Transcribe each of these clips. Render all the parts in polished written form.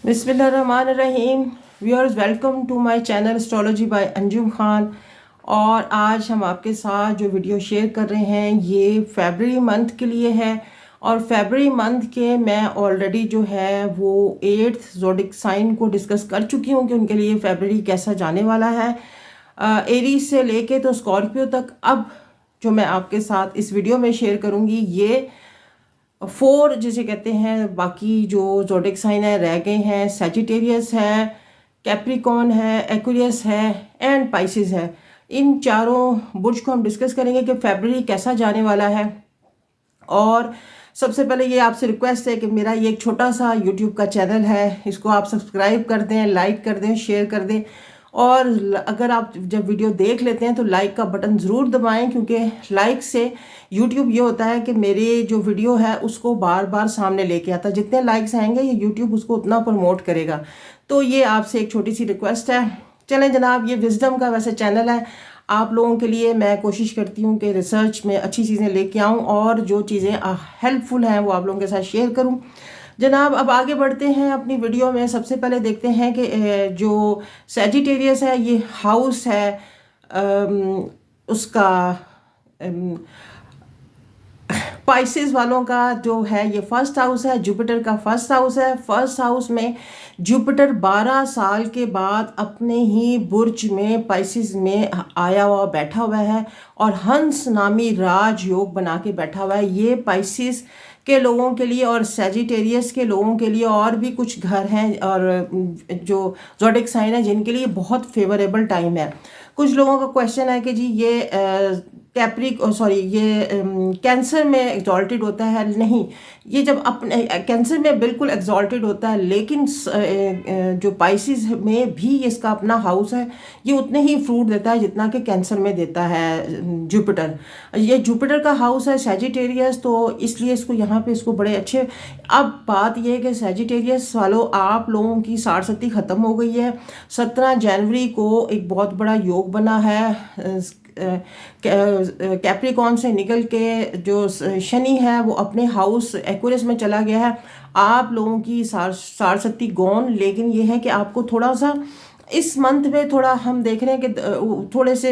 बिस्मिल्लाहिर्रहमानिर्रहीम। Viewers, welcome to my channel astrology by Anjum Khan. और आज हम आपके साथ जो वीडियो शेयर कर रहे हैं ये फरवरी मंथ के लिए है। और फरवरी मंथ के मैं ऑलरेडी जो है वो 8th ज़ोडिक साइन को डिस्कस कर चुकी हूँ कि उनके लिए फरवरी कैसा जाने वाला है। एरीज से लेके तो स्कॉर्पियो तक अब जो मैं आपके साथ इस वीडियो में शेयर करूँगी ये 4 जिसे कहते हैं, बाकी जो ज़ोडिक साइन है रह गए हैं। सैजिटेरियस है, कैप्रिकॉर्न है, एक्वेरियस है एंड पाइसिस है। इन चारों बुर्ज को हम डिस्कस करेंगे कि फरवरी कैसा जाने वाला है। और सबसे पहले ये आपसे रिक्वेस्ट है कि मेरा ये एक छोटा सा यूट्यूब का चैनल है, इसको आप सब्सक्राइब कर दें, लाइक कर दें, शेयर कर दें। और अगर आप जब वीडियो देख लेते हैं तो लाइक का बटन ज़रूर दबाएं, क्योंकि लाइक से यूट्यूब ये होता है कि मेरे जो वीडियो है उसको बार बार सामने लेके आता है। जितने लाइक्स आएंगे ये यूट्यूब उसको उतना प्रमोट करेगा। तो ये आपसे एक छोटी सी रिक्वेस्ट है। चलें जनाब, ये विजडम का वैसे चैनल है, आप लोगों के लिए मैं कोशिश करती हूँ कि रिसर्च में अच्छी चीज़ें लेके आऊँ और जो चीज़ें हेल्पफुल हैं वो आप लोगों के साथ शेयर करूँ। जनाब, अब आगे बढ़ते हैं अपनी वीडियो में। सबसे पहले देखते हैं कि जो सैजिटेरियस है ये हाउस है उसका पाइसेस वालों का जो है ये फर्स्ट हाउस है, जुपिटर का फर्स्ट हाउस है। फर्स्ट हाउस में जुपिटर 12 साल के बाद अपने ही बुर्ज में पाइसेस में आया हुआ बैठा हुआ है और हंस नामी राज योग बना के बैठा हुआ है। ये पाइसेस के लोगों के लिए और सैजिटेरियस के लोगों के लिए और भी कुछ घर हैं और जो ज़ोडिक साइन है जिनके लिए बहुत फेवरेबल टाइम है। कुछ लोगों का क्वेश्चन है कि जी ये कैंसर में एग्जॉल्टेड होता है। नहीं, ये जब अपने कैंसर में बिल्कुल एग्जॉल्टेड होता है, लेकिन जो पाइसिस में भी इसका अपना हाउस है, ये उतने ही फ्रूट देता है जितना कि कैंसर में देता है जुपिटर। ये जुपिटर का हाउस है सैजिटेरियस, तो इसलिए इसको यहाँ पे इसको बड़े अच्छे। अब बात ये है कि सैजिटेरियस वालों, आप लोगों की साढ़सती ख़त्म हो गई है। 17 जनवरी को एक बहुत बड़ा योग बना है कैप्रिकॉर्न से निकल के। जो शनि है वो अपने हाउस एक्वेरियस में चला गया है। आप लोगों की साढ़सती गौन, लेकिन ये है कि आपको थोड़ा सा इस मंथ में थोड़ा हम देख रहे हैं कि थोड़े से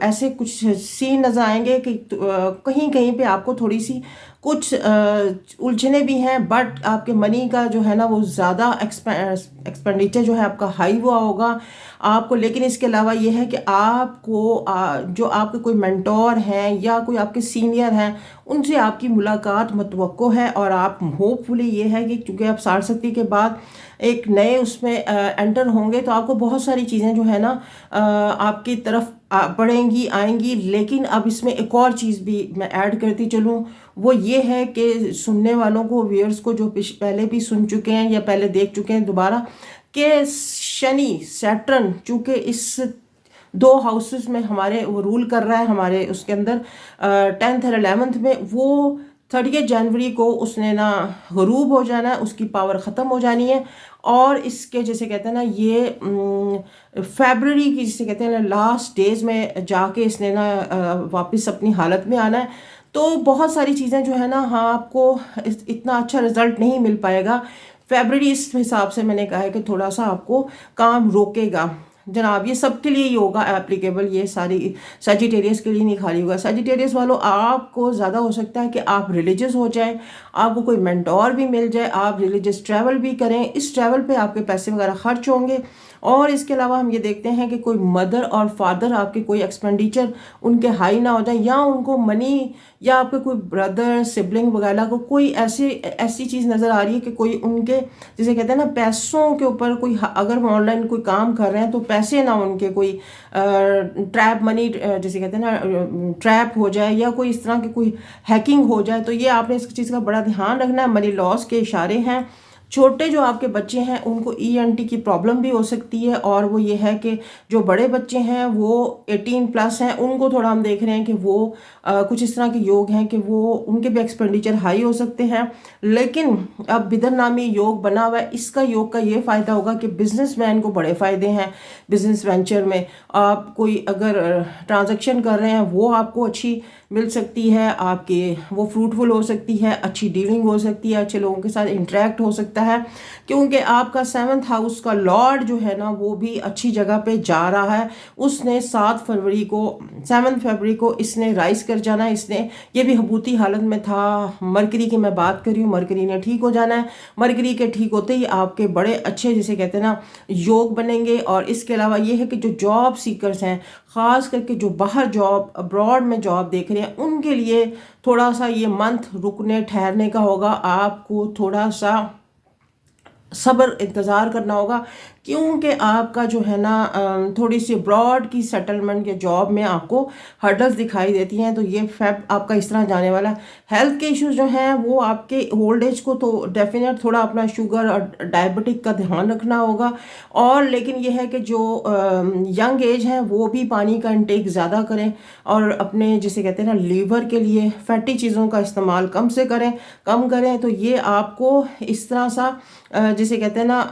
ऐसे कुछ सीन नज़र आएंगे कि कहीं कहीं पे आपको थोड़ी सी कुछ उलझने भी हैं, बट आपके मनी का जो है ना वो ज़्यादा एक्सपेंडिचर जो है आपका हाई हुआ होगा आपको। लेकिन इसके अलावा ये है कि आपको जो आपके कोई मेंटोर हैं या कोई आपके सीनियर हैं उनसे आपकी मुलाकात मतवक्को है। और आप होपफुली ये है कि चूँकि आप साढ़सती के बाद एक नए उसमें एंटर होंगे तो आपको बहुत सारी चीज़ें जो है ना आपकी तरफ बढ़ेंगी, आएंगी। लेकिन अब इसमें एक और चीज़ भी मैं ऐड करती चलूँ, वो ये है कि सुनने वालों को, व्यूअर्स को, जो पहले भी सुन चुके हैं या पहले देख चुके हैं दोबारा, कि शनि सैटर्न चूँकि इस 2 हाउसेस में हमारे वो रूल कर रहा है, हमारे उसके अंदर 10th और 11th में, वो 30 जनवरी को उसने ना गरूब हो जाना है, उसकी पावर ख़त्म हो जानी है। और इसके जैसे कहते हैं ना ये फरवरी की जिसे कहते हैं ना लास्ट डेज में जाके इसने ना वापस अपनी हालत में आना है। तो बहुत सारी चीज़ें जो है ना, हाँ, आपको इतना अच्छा रिजल्ट नहीं मिल पाएगा। फरवरी इस हिसाब से मैंने कहा है कि थोड़ा सा आपको काम रोकेगा। जनाब, ये सबके लिए ही होगा एप्लीकेबल, ये सारी सैजिटेरियस के लिए नहीं खाली होगा। सैजिटेरियस वालों, आपको ज़्यादा हो सकता है कि आप रिलीजियस हो जाएं, आपको कोई मेंटोर भी मिल जाए, आप रिलीजियस ट्रैवल भी करें। इस ट्रैवल पे आपके पैसे वगैरह खर्च होंगे। और इसके अलावा हम ये देखते हैं कि कोई मदर और फादर आपके कोई एक्सपेंडिचर उनके हाई ना हो जाए, या उनको मनी, या आपके कोई ब्रदर सिबलिंग वगैरह को कोई ऐसी चीज़ नज़र आ रही है कि कोई उनके जिसे कहते हैं ना पैसों के ऊपर कोई, अगर वो ऑनलाइन कोई काम कर रहे हैं तो पैसे ना उनके कोई ट्रैप मनी जिसे कहते हैं ना ट्रैप हो जाए, या कोई इस तरह की कोई हैकिंग हो जाए। तो ये आपने इस चीज़ का बड़ा ध्यान रखना है। मनी लॉस के इशारे हैं। छोटे जो आपके बच्चे हैं उनको ENT की प्रॉब्लम भी हो सकती है। और वो ये है कि जो बड़े बच्चे हैं वो 18+ हैं, उनको थोड़ा हम देख रहे हैं कि वो कुछ इस तरह के योग हैं कि वो उनके भी एक्सपेंडिचर हाई हो सकते हैं। लेकिन अब बिदर नामी योग बना हुआ है, इसका योग का ये फ़ायदा होगा कि बिजनेसमैन को बड़े फ़ायदे हैं। बिजनेस वेंचर में आप कोई अगर ट्रांजैक्शन कर रहे हैं वो आपको अच्छी मिल सकती है, आपके वो फ्रूटफुल हो सकती है, अच्छी डीलिंग हो सकती है, अच्छे लोगों के साथ इंटरेक्ट हो सकता है, क्योंकि आपका 7th हाउस का लॉर्ड जो है ना वो भी अच्छी जगह पे जा रहा है। उसने 7 फरवरी को इसने राइज कर जाना है। इसने ये भी हबूती हालत में था। मरकरी की मैं बात कर रही हूँ, मरकरी ने ठीक हो जाना है। मरकरी के ठीक होते ही आपके बड़े अच्छे जिसे कहते हैं ना योग बनेंगे। और इसके अलावा ये है कि जो जॉब सीकर्स हैं, ख़ास करके जो बाहर जॉब अब्रॉड में जॉब देख रहे हैं, उनके लिए थोड़ा सा ये मंथ रुकने ठहरने का होगा। आपको थोड़ा सा सब्र इंतज़ार करना होगा, क्योंकि आपका जो है ना थोड़ी सी ब्रॉड की सेटलमेंट के जॉब में आपको हर्डल्स दिखाई देती हैं। तो ये फैब आपका इस तरह जाने वाला है। हेल्थ के इश्यूज जो हैं वो आपके ओल्ड एज को तो डेफिनेट थोड़ा अपना शुगर और डायबिटिक का ध्यान रखना होगा। और लेकिन ये है कि जो यंग एज है वो भी पानी का इंटेक ज़्यादा करें और अपने जिसे कहते हैं ना लीवर के लिए फैटी चीज़ों का इस्तेमाल कम करें। तो ये आपको इस तरह सा जिसे कहते हैं ना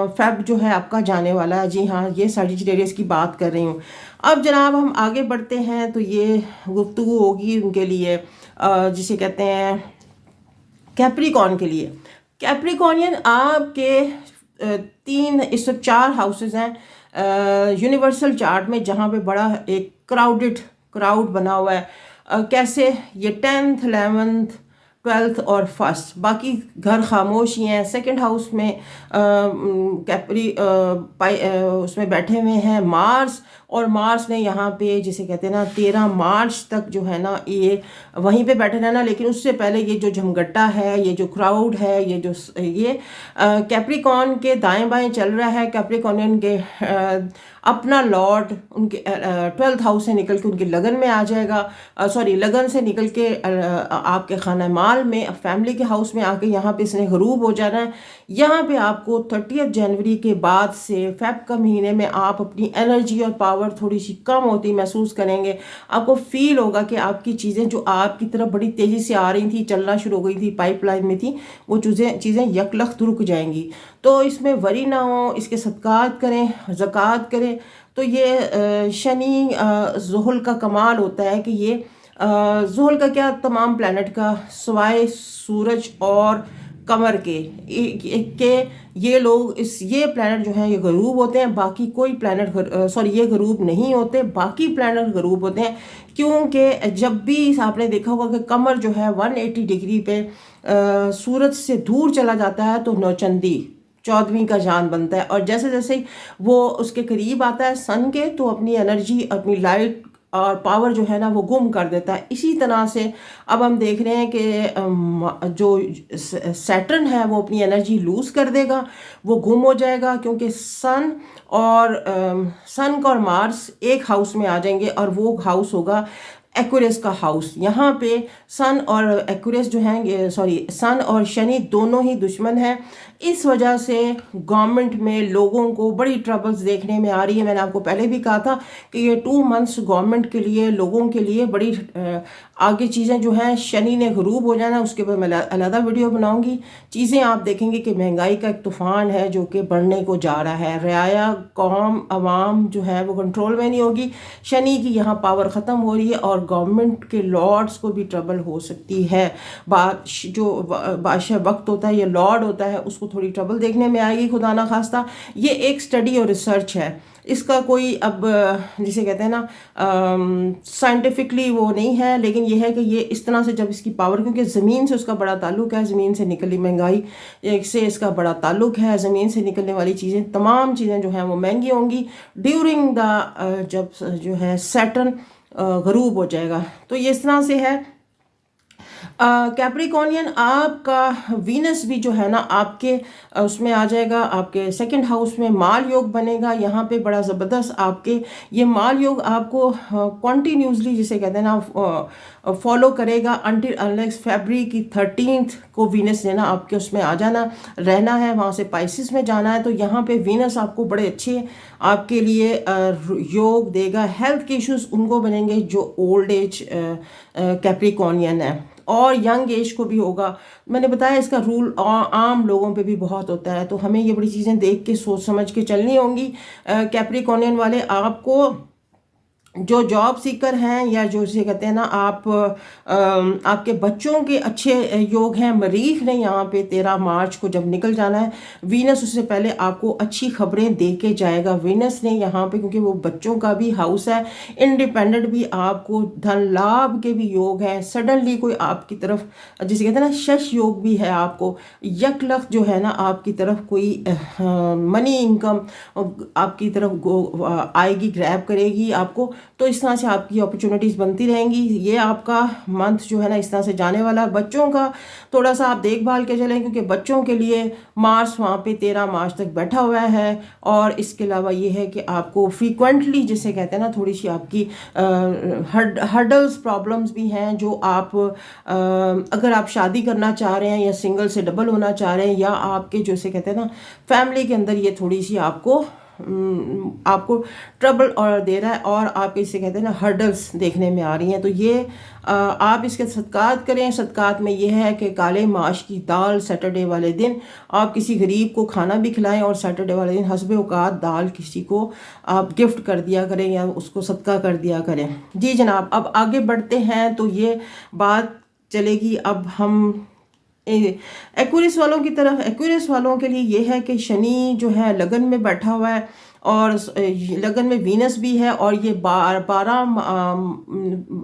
फैब जो है आपका जाने वाला है। जी हाँ, ये सजिटेरियस की बात कर रही हूँ। अब जनाब हम आगे बढ़ते हैं तो ये गुफ्तगू होगी उनके लिए जिसे कहते हैं कैप्रिकॉर्न के लिए। कैप्रिकॉर्नियन आपके 4 हाउसेस हैं यूनिवर्सल चार्ट में, जहाँ पे बड़ा एक क्राउड बना हुआ है। कैसे ये 10th 11th 12th और 1st, बाकी घर खामोश ही हैं। सेकंड हाउस में कैप्री उसमें बैठे हुए हैं मार्स, और मार्स ने यहाँ पे जिसे कहते हैं ना 13 मार्च तक जो है ना ये वहीं पे बैठे रहना। लेकिन उससे पहले ये जो झमगट्टा है, ये जो क्राउड है, ये कैप्रिकॉर्न के दाएं बाएं चल रहा है। कैप्रिकॉर्नियन के अपना लॉर्ड उनके 12th हाउस से निकल के उनके लगन में आ जाएगा। लगन से निकल के आपके खाना माल में फैमिली के हाउस में आके यहाँ पे इसने गरूब हो जाना है। यहाँ पे आपको 30 जनवरी के बाद से फेब का महीने में आप अपनी एनर्जी और पावर थोड़ी सी कम होती महसूस करेंगे। आपको फील होगा कि आपकी चीज़ें जो आपकी तरफ बड़ी तेज़ी से आ रही थी, चलना शुरू हो गई थी, पाइपलाइन में थी, वो चीज़ें यकलख्त रुक जाएंगी। तो इसमें वरी ना हो, इसके सदकात करें, ज़कात करें। तो ये शनि ज़ुहल का कमाल होता है कि ये ज़ुहल का क्या, तमाम प्लैनेट का सिवाय सूरज और कमर के ये लोग ये प्लैनेट जो हैं ये गरूब होते हैं। बाकी कोई प्लैनेट ये गरूब नहीं होते, बाकी प्लैनेट गरूब होते हैं। क्योंकि जब भी आपने देखा होगा कि कमर जो है 180 डिग्री पे सूरज से दूर चला जाता है तो नौचंदी 14वीं का जान बनता है। और जैसे जैसे वो उसके करीब आता है सन के, तो अपनी एनर्जी, अपनी लाइट और पावर जो है ना वो गुम कर देता है। इसी तरह से अब हम देख रहे हैं कि जो सैटर्न है वो अपनी एनर्जी लूज़ कर देगा, वो गुम हो जाएगा, क्योंकि सन और मार्स एक हाउस में आ जाएंगे और वो हाउस होगा एक्वेरियस का हाउस। यहाँ पे सन और एक्वेरियस जो हैं सन और शनि दोनों ही दुश्मन हैं। इस वजह से गवर्नमेंट में लोगों को बड़ी ट्रबल्स देखने में आ रही है। मैंने आपको पहले भी कहा था कि ये 2 मंथ्स गवर्नमेंट के लिए, लोगों के लिए बड़ी आगे चीज़ें जो हैं, शनि ने गरूब हो जाना, उसके बाद मैं अलग वीडियो बनाऊंगी। चीज़ें आप देखेंगे कि महंगाई का एक तूफ़ान है जो कि बढ़ने को जा रहा है। रियाया कौम आवाम जो है वो कंट्रोल में नहीं होगी। शनि की यहाँ पावर ख़त्म हो रही है और गवर्नमेंट के लॉर्ड्स को भी ट्रबल हो सकती है। जो बादशाह वक्त होता है, ये लॉर्ड होता है, उसको थोड़ी ट्रबल देखने में आएगी, खुदा ना खास्ता। ये एक स्टडी और रिसर्च है, इसका कोई अब जिसे कहते हैं ना साइंटिफिकली वो नहीं है। लेकिन ये है कि ये इस तरह से जब इसकी पावर, क्योंकि ज़मीन से उसका बड़ा ताल्लुक है, ज़मीन से निकली महंगाई से इसका बड़ा ताल्लुक है। ज़मीन से निकलने वाली चीज़ें, तमाम चीज़ें जो हैं वो महंगी होंगी ड्यूरिंग द जब जो है सैटर्न गरूब हो जाएगा। तो ये इस तरह से है। कैप्रिकॉर्नियन आपका वीनस भी जो है ना आपके उसमें आ जाएगा, आपके सेकंड हाउस में माल योग बनेगा। यहाँ पे बड़ा ज़बरदस्त आपके ये माल योग आपको कॉन्टीन्यूसली जिसे कहते हैं ना फॉलो करेगा अनटिल अनलेस फरवरी की 13th को वीनस ने ना आपके उसमें आ जाना रहना है, वहाँ से पाइसिस में जाना है। तो यहाँ पे वीनस आपको बड़े अच्छे आपके लिए योग देगा। हेल्थ के इश्यूज उनको बनेंगे जो ओल्ड एज कैप्रिकॉर्नियन है, और यंग एज को भी होगा। मैंने बताया इसका रूल आम लोगों पे भी बहुत होता है। तो हमें ये बड़ी चीज़ें देख के सोच समझ के चलनी होंगी। कैप्रिकॉर्नियन वाले आपको जो जॉब सीकर हैं या जो जिसे कहते हैं ना आपके बच्चों के अच्छे योग हैं। मरीख ने यहाँ पे 13 मार्च को जब निकल जाना है, वीनस उससे पहले आपको अच्छी खबरें दे के जाएगा। वीनस ने यहाँ पे, क्योंकि वो बच्चों का भी हाउस है, इंडिपेंडेंट भी, आपको धन लाभ के भी योग हैं। सडनली कोई आपकी तरफ जिसे कहते हैं ना शश योग भी है, आपको यकलख जो है ना आपकी तरफ कोई मनी इनकम आपकी तरफ आएगी, ग्रैब करेगी आपको। तो इस तरह से आपकी अपॉर्चुनिटीज़ बनती रहेंगी। ये आपका मंथ जो है ना इस तरह से जाने वाला है। बच्चों का थोड़ा सा आप देखभाल के चलें, क्योंकि बच्चों के लिए मार्स वहाँ पे 13 मार्च तक बैठा हुआ है। और इसके अलावा ये है कि आपको फ्रीक्वेंटली जिसे कहते हैं ना थोड़ी सी आपकी हर्डल्स प्रॉब्लम्स भी हैं, जो आप अगर आप शादी करना चाह रहे हैं या सिंगल से डबल होना चाह रहे हैं, या आपके जो से कहते हैं ना फैमिली के अंदर ये थोड़ी सी आपको ट्रबल और दे रहा है, और आप इसे कहते हैं ना हर्डल्स देखने में आ रही हैं। तो ये आप इसके सदकात करें। सदकात में यह है कि काले माश की दाल सैटरडे वाले दिन आप किसी गरीब को खाना भी खिलाएं, और सैटरडे वाले दिन हस्बे औकात दाल किसी को आप गिफ्ट कर दिया करें या उसको सदका कर दिया करें। जी जनाब, अब आगे बढ़ते हैं। तो ये बात चलेगी अब हम एक्वेरियस वालों की तरफ। एक्वेरियस वालों के लिए ये है कि शनि जो है लगन में बैठा हुआ है, और लगन में वीनस भी है, और ये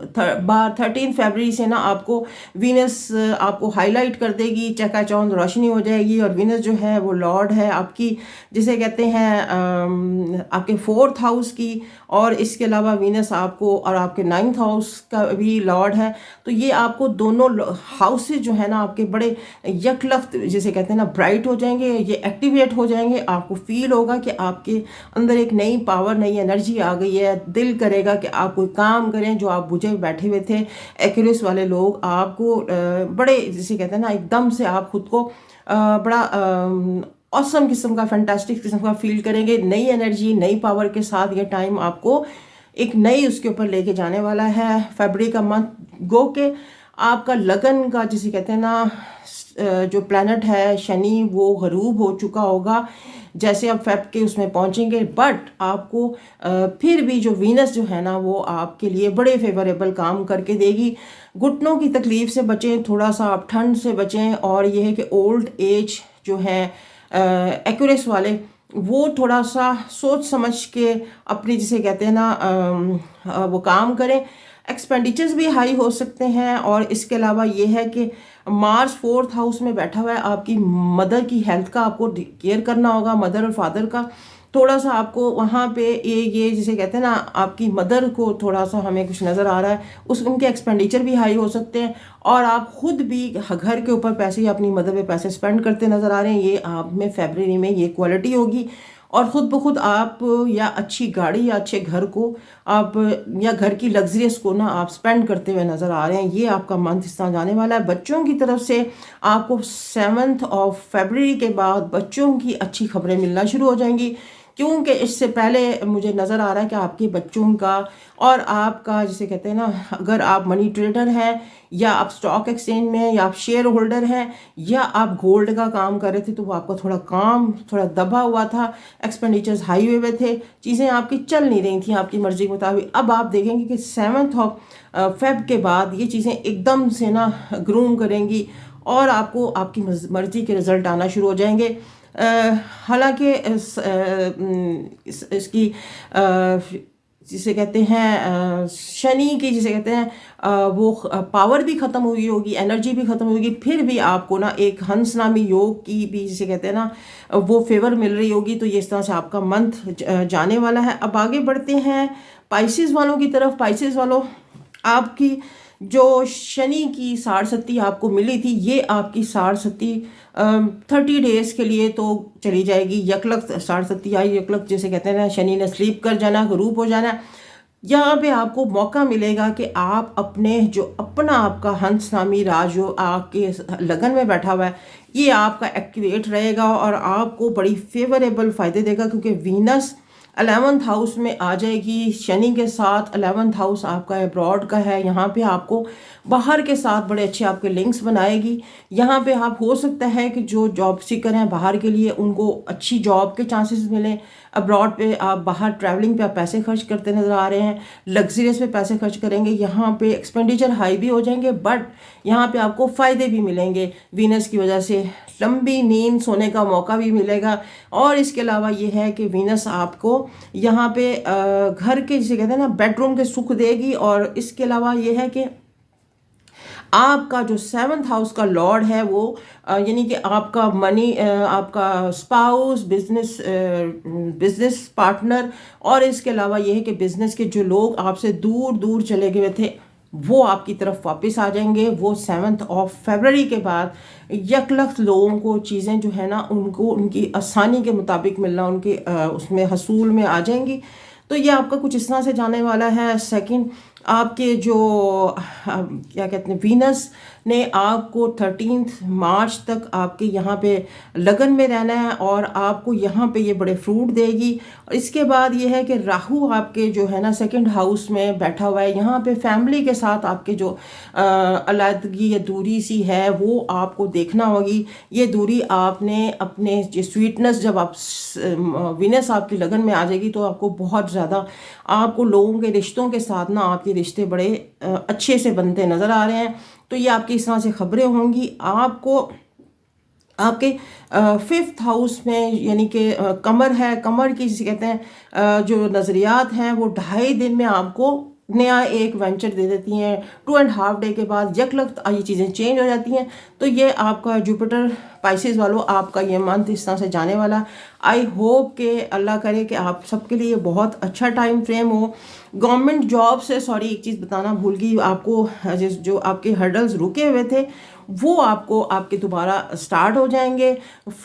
13 फरवरी से ना आपको वीनस आपको हाईलाइट कर देगी, चकाचौंध रोशनी हो जाएगी। और वीनस जो है वो लॉर्ड है आपकी जिसे कहते हैं आपके 4th हाउस की, और इसके अलावा वीनस आपको और आपके 9th हाउस का भी लॉर्ड है। तो ये आपको दोनों हाउसेज जो है ना आपके बड़े यकलख्त जिसे कहते हैं ना ब्राइट हो जाएंगे, ये एक्टिवेट हो जाएंगे। आपको फील होगा कि आपके अंदर एक नई पावर, नई एनर्जी आ गई है। दिल करेगा कि आप कोई काम करें जो आप बुझे बैठे हुए थे। एक्वेरियस वाले लोग आपको बड़े जिसे कहते हैं ना एकदम से आप खुद को बड़ा ऑसम किस्म का, फैंटास्टिक किस्म का फील करेंगे। नई एनर्जी, नई पावर के साथ ये टाइम आपको एक नई उसके ऊपर लेके जाने वाला है। फरवरी का मंथ गो के आपका लगन का जिसे कहते हैं ना जो प्लैनेट है शनि, वो गरूब हो चुका होगा जैसे आप फेब के उसमें पहुंचेंगे। बट आपको फिर भी जो वीनस जो है ना वो आपके लिए बड़े फेवरेबल काम करके देगी। घुटनों की तकलीफ से बचें, थोड़ा सा आप ठंड से बचें। और ये है कि ओल्ड एज जो है एक्वेरियस वाले, वो थोड़ा सा सोच समझ के अपनी जिसे कहते हैं ना वो काम करें। एक्सपेंडिचर्स भी हाई हो सकते हैं। और इसके अलावा ये है कि मार्स 4th हाउस में बैठा हुआ है, आपकी मदर की हेल्थ का आपको केयर करना होगा। मदर और फादर का थोड़ा सा आपको वहाँ पे ये जिसे कहते हैं ना आपकी मदर को थोड़ा सा हमें कुछ नज़र आ रहा है, उनके एक्सपेंडिचर भी हाई हो सकते हैं। और आप खुद भी घर के ऊपर पैसे या अपनी मदर पे पैसे स्पेंड करते नज़र आ रहे हैं। ये आप में फरवरी में ये क्वालिटी होगी। और ख़ुद ब खुद आप या अच्छी गाड़ी या अच्छे घर को आप या घर की लग्जरियस को ना आप स्पेंड करते हुए नज़र आ रहे हैं। ये आपका मंथ इस तरह जाने वाला है। बच्चों की तरफ से आपको 7 फरवरी के बाद बच्चों की अच्छी खबरें मिलना शुरू हो जाएंगी, क्योंकि इससे पहले मुझे नज़र आ रहा है कि आपके बच्चों का और आपका जिसे कहते हैं ना, अगर आप मनी ट्रेडर हैं या आप स्टॉक एक्सचेंज में या आप शेयर होल्डर हैं या आप गोल्ड का काम कर रहे थे, तो वो आपका थोड़ा काम थोड़ा दबा हुआ था, एक्सपेंडिचर्स हाई हुए थे, चीज़ें आपकी चल नहीं रही थी आपकी मर्ज़ी के मुताबिक। अब आप देखेंगे कि 7 फेब के बाद ये चीज़ें एकदम से ना ग्रूम करेंगी और आपको आपकी मर्ज़ी के रिज़ल्ट आना शुरू हो जाएंगे। हालांकि इसकी जिसे कहते हैं शनि की जिसे कहते हैं वो पावर भी ख़त्म हुई होगी, एनर्जी भी ख़त्म होगी, फिर भी आपको ना एक हंस नामी योग की भी जिसे कहते हैं ना वो फेवर मिल रही होगी। तो ये इस तरह से आपका मंथ जाने वाला है। अब आगे बढ़ते हैं पाइसेस वालों की तरफ। पाइसेस वालों, आपकी जो शनि की साढ़सती आपको मिली थी, ये आपकी साढ़सती 30 डेज के लिए तो चली जाएगी। यकलक साढ़सती आई, यकलक जैसे कहते हैं ना शनि ने स्लीप कर जाना, गरूब हो जाना। यहाँ पे आपको मौका मिलेगा कि आप अपने जो अपना आपका हंस नामी राज जो आपके लगन में बैठा हुआ है, ये आपका एक्टिवेट रहेगा और आपको बड़ी फेवरेबल फ़ायदे देगा, क्योंकि वीनस 11th हाउस में आ जाएगी शनि के साथ। 11th हाउस आपका अब्रॉड का है, यहाँ पे आपको बाहर के साथ बड़े अच्छे आपके लिंक्स बनाएगी। यहाँ पे आप हो सकता है कि जो जॉब सीकर हैं बाहर के लिए उनको अच्छी जॉब के चांसेस मिलें। अब्रॉड पे आप बाहर ट्रैवलिंग पे आप पैसे खर्च करते नज़र आ रहे हैं, लग्जरियस पे पैसे खर्च करेंगे, यहाँ पे एक्सपेंडिचर हाई भी हो जाएंगे, बट यहाँ पे आपको फ़ायदे भी मिलेंगे वीनस की वजह से। लंबी नींद सोने का मौका भी मिलेगा। और इसके अलावा ये है कि वीनस आपको यहाँ पे घर के जिसे कहते हैं ना बेडरूम के सुख देगी। और इसके अलावा ये है कि आपका जो 7th हाउस का लॉर्ड है वो यानी कि आपका मनी, आपका स्पाउस, बिजनेस पार्टनर, और इसके अलावा ये है कि बिजनेस के जो लोग आपसे दूर दूर चले गए थे वो आपकी तरफ वापस आ जाएंगे। वो 7 फरवरी के बाद यकलख्त लोगों को चीज़ें जो है ना उनको उनकी आसानी के मुताबिक मिलना उनके उसमें हसूल में आ जाएंगी। तो ये आपका कुछ इस तरह से जाने वाला है। सेकंड, आपके जो क्या कहते हैं वीनस ने आपको 13 मार्च तक आपके यहाँ पे लगन में रहना है और आपको यहाँ पे ये बड़े फ्रूट देगी। और इसके बाद ये है कि राहु आपके जो है ना 2nd हाउस में बैठा हुआ है। यहाँ पे फैमिली के साथ आपके जो अलग या दूरी सी है वो आपको देखना होगी। ये दूरी आपने अपने जो स्वीटनेस, जब आप वीनस आपकी लगन में आ जाएगी तो आपको बहुत ज़्यादा आपको लोगों के रिश्तों के साथ ना आपके रिश्ते बड़े अच्छे से बनते नज़र आ रहे हैं। तो ये आपकी इस तरह से खबरें होंगी। आपको आपके 5th हाउस में यानी कि कमर है, कमर की जिसे कहते हैं जो नज़रियात हैं वो 2.5 दिन में आपको नया एक वेंचर दे देती हैं। 2.5 डे के बाद यकलख्त ये चीज़ें चेंज हो जाती हैं। तो ये आपका जुपिटर पाइसेस वालों आपका ये मंथ इस तरह से जाने वाला। आई होप कि अल्लाह करे कि आप सबके लिए बहुत अच्छा टाइम फ्रेम हो। गवर्नमेंट जॉब से एक चीज़ बताना भूल गई आपको, जो आपके हर्डल्स रुके हुए थे वो आपको आपके दोबारा स्टार्ट हो जाएंगे।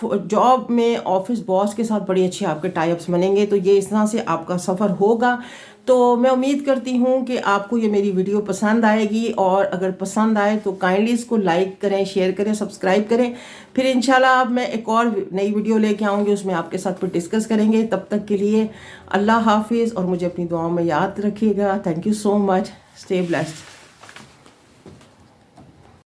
जॉब में ऑफिस बॉस के साथ बड़ी अच्छी आपके टाइप्स बनेंगे। तो ये इस तरह से आपका सफ़र होगा। तो मैं उम्मीद करती हूँ कि आपको ये मेरी वीडियो पसंद आएगी, और अगर पसंद आए तो काइंडली इसको लाइक करें, शेयर करें, सब्सक्राइब करें। फिर इंशाल्लाह अब मैं एक और नई वीडियो लेके आऊँगी, उसमें आपके साथ फिर डिस्कस करेंगे। तब तक के लिए अल्लाह हाफिज़, और मुझे अपनी दुआओं में याद रखिएगा। Thank you so much. Stay blessed.